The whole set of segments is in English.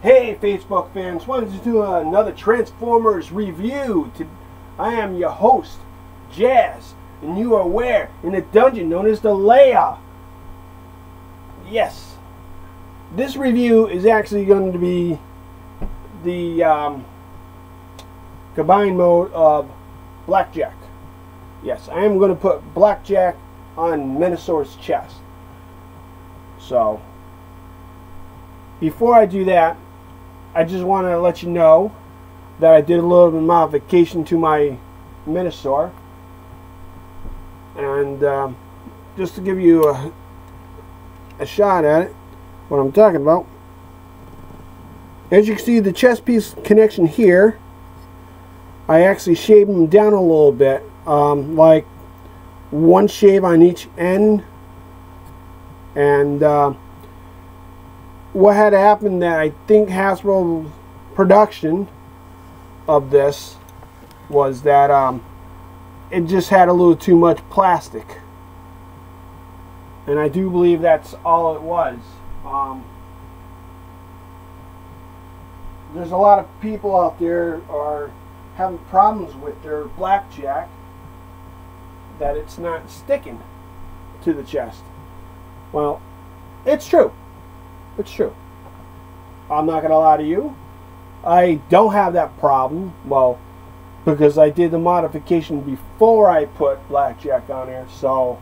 Hey Facebook fans, wanted to do another Transformers review. I am your host, Jazz, and you are where? In a dungeon known as the Lair. Yes, this review is actually going to be the combined mode of blackjack. Yes, I am going to put blackjack on Menasor's chest. So, before I do that, I just want to let you know that I did a little bit of modification to my Menasor, and just to give you a shot at it, what I'm talking about. As you can see, the chest piece connection here, I actually shaved them down a little bit, like one shave on each end, and what had happened that I think Hasbro production of this was that it just had a little too much plastic, and I do believe that's all it was. There's a lot of people out there are having problems with their blackjack that it's not sticking to the chest. Well, it's true. It's true. I'm not going to lie to you. I don't have that problem. Well, because I did the modification before I put blackjack on there. So,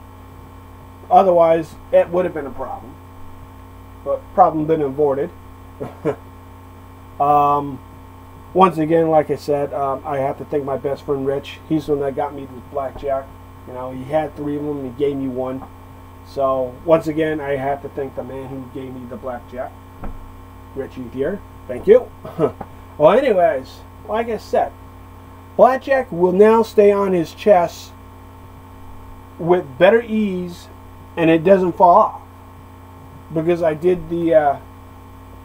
otherwise, it would have been a problem. But problem been avoided. Once again, like I said, I have to thank my best friend Rich. He's the one that got me this blackjack. You know, he had 3 of them. He gave me 1. So, once again, I have to thank the man who gave me the blackjack. Richie here. Thank you. Well, anyways, like I said, blackjack will now stay on his chest with better ease, and it doesn't fall off. Because I did the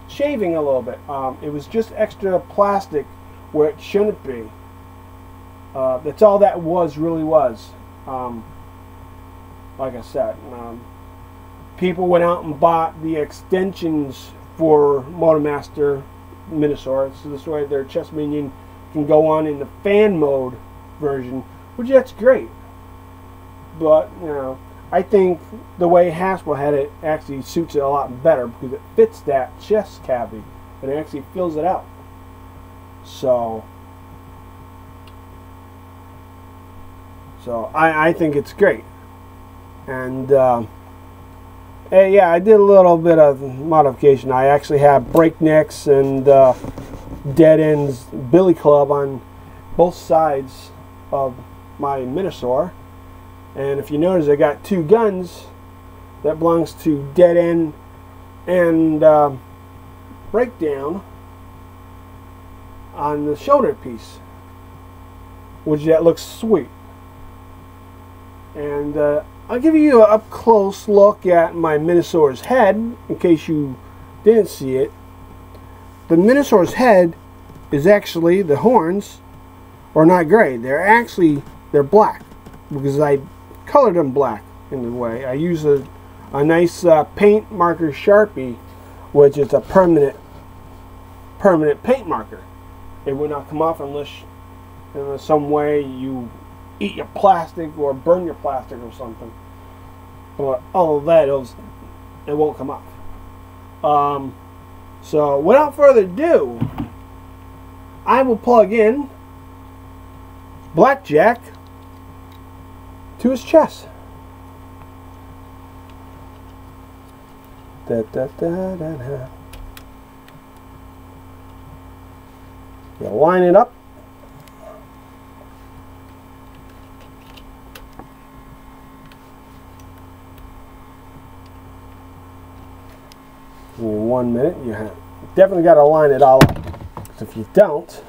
shaving a little bit. It was just extra plastic where it shouldn't be. That's all that really was. Like I said, people went out and bought the extensions for Motormaster Menasor, so this way their chest minion can go on in the fan mode version, which that's great. But, you know, I think the way Hasbro had it actually suits it a lot better because it fits that chest cavity and it actually fills it out. So I think it's great. And yeah, I did a little bit of modification. I actually have breaknecks and dead ends billy club on both sides of my Menasor. And if you notice, I got 2 guns that belongs to dead end and breakdown on the shoulder piece, which that looks sweet. And I'll give you an up close look at my Menasor's head in case you didn't see it. The Menasor's head is actually, the horns are not gray. They're black because I colored them black in the way. I use a nice paint marker Sharpie, which is a permanent paint marker. It will not come off unless in some way you eat your plastic or burn your plastic or something. But all of that, it won't come off. So without further ado, I will plug in blackjack to his chest. Da, da, da, da, da. You line it up. In 1 minute, you definitely got to line it all up. Because if you don't,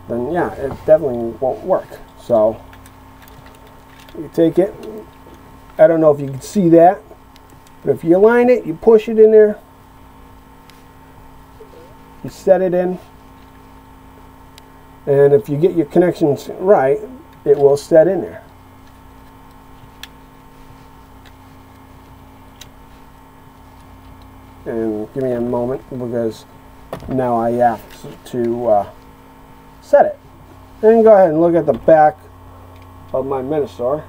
then yeah, it definitely won't work. So you take it. I don't know if you can see that, but if you line it, you push it in there, you set it in, and if you get your connections right, it will set in there. And give me a moment, because Now I have to set it. And go ahead and look at the back of my Menasor.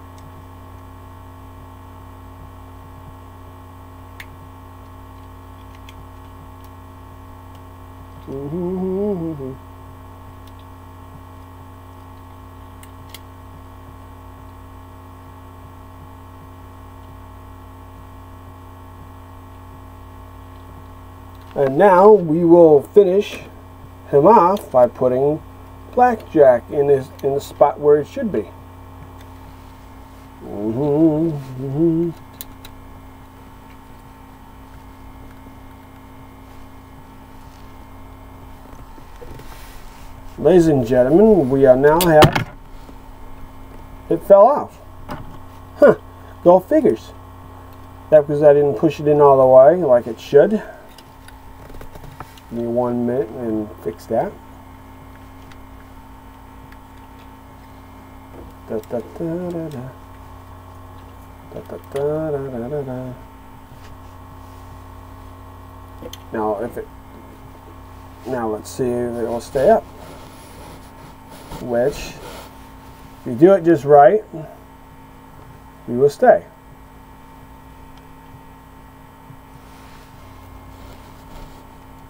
And now we will finish him off by putting blackjack in the spot where it should be. Ladies and gentlemen, we are now have it fell off. Huh, go figures. That because I didn't push it in all the way like it should. Give me 1 minute and fix that. Da, da, da, da, da. Da, da, da, da, da, da. Now let's see if it will stay up. Which, if you do it just right, you will stay.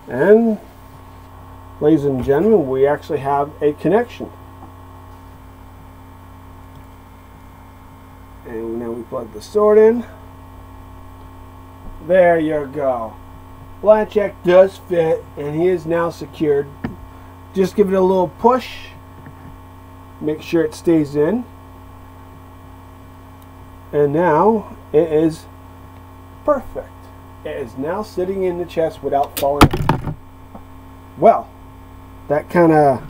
And, ladies and gentlemen, we actually have a connection. And now we plug the sword in. There you go. Blackjack does fit, and he is now secured. Just give it a little push. Make sure it stays in. And now it is perfect. It is now sitting in the chest without falling. Well, that kind of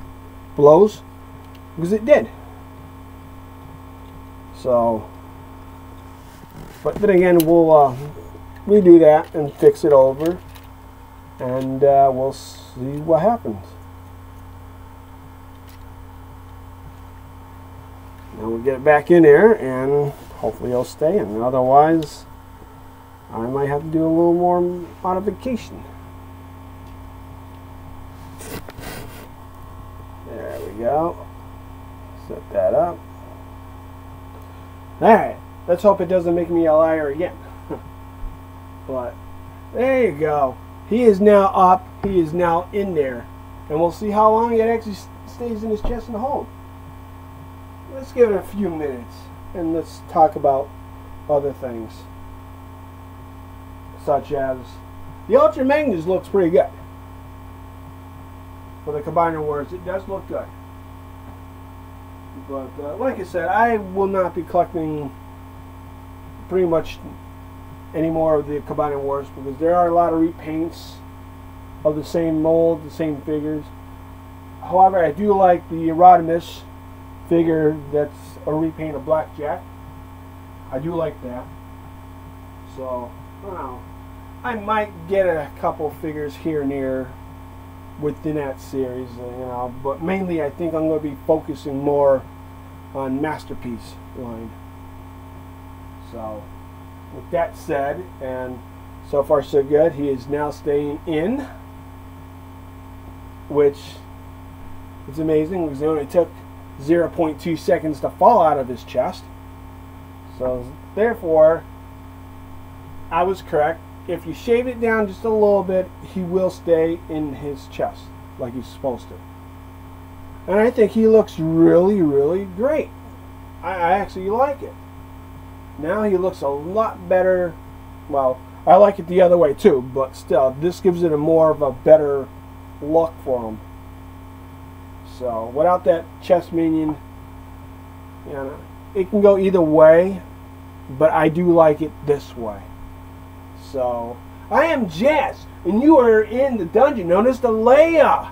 blows because it did. So, but then again, we'll redo that and fix it over, and we'll see what happens. Now we'll get it back in there, and hopefully it'll stay in. Otherwise, I might have to do a little more modification. There we go. Set that up. Alright, let's hope it doesn't make me a liar again. But, there you go. He is now up. He is now in there. And we'll see how long it actually stays in his chest and hold. Let's give it a few minutes. And let's talk about other things. Such as, the Ultra Magnus looks pretty good. For the Combiner Wars, it does look good. But, like I said, I will not be collecting pretty much any more of the Combiner Wars because there are a lot of repaints of the same mold, the same figures. However, I do like the Rodimus figure that's a repaint of Blackjack. I do like that. So, I don't know. I might get a couple figures here and there within that series, you know, but mainly I think I'm going to be focusing more on Masterpiece line. So, with that said, and so far so good, he is now staying in, which is amazing because it only took 0.2 seconds to fall out of his chest. So, therefore, I was correct. If you shave it down just a little bit, he will stay in his chest like he's supposed to. And I think he looks really, really great. I actually like it. Now he looks a lot better. Well, I like it the other way too, but still, this gives it a more of a better look for him. So, without that chest minion, you know, it can go either way, but I do like it this way. So, I am Jazz, and you are in the dungeon known as the Leia.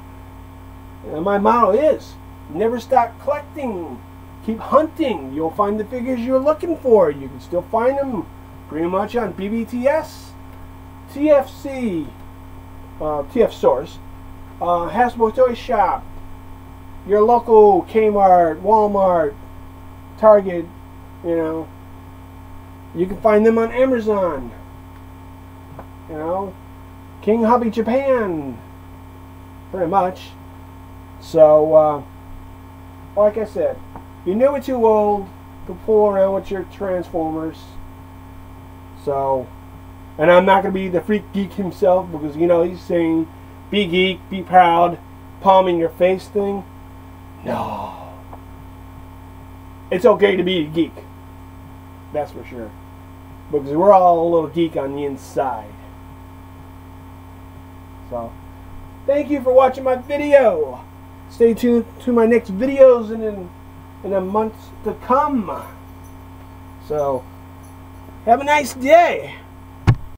And my motto is, never stop collecting, keep hunting. You'll find the figures you're looking for. You can still find them pretty much on BBTS, TFC, TF Source, Hasbro Toy Shop, your local Kmart, Walmart, Target, you know. You can find them on Amazon. You know, King Hobby Japan, pretty much. So, like I said, you're never too old to fool around with your Transformers. So, and I'm not going to be the freak geek himself, because, you know, he's saying, be geek, be proud, palm in your face thing. No. It's okay to be a geek. That's for sure. Because we're all a little geek on the inside. So, thank you for watching my video. Stay tuned to my next videos in a month to come. So, have a nice day.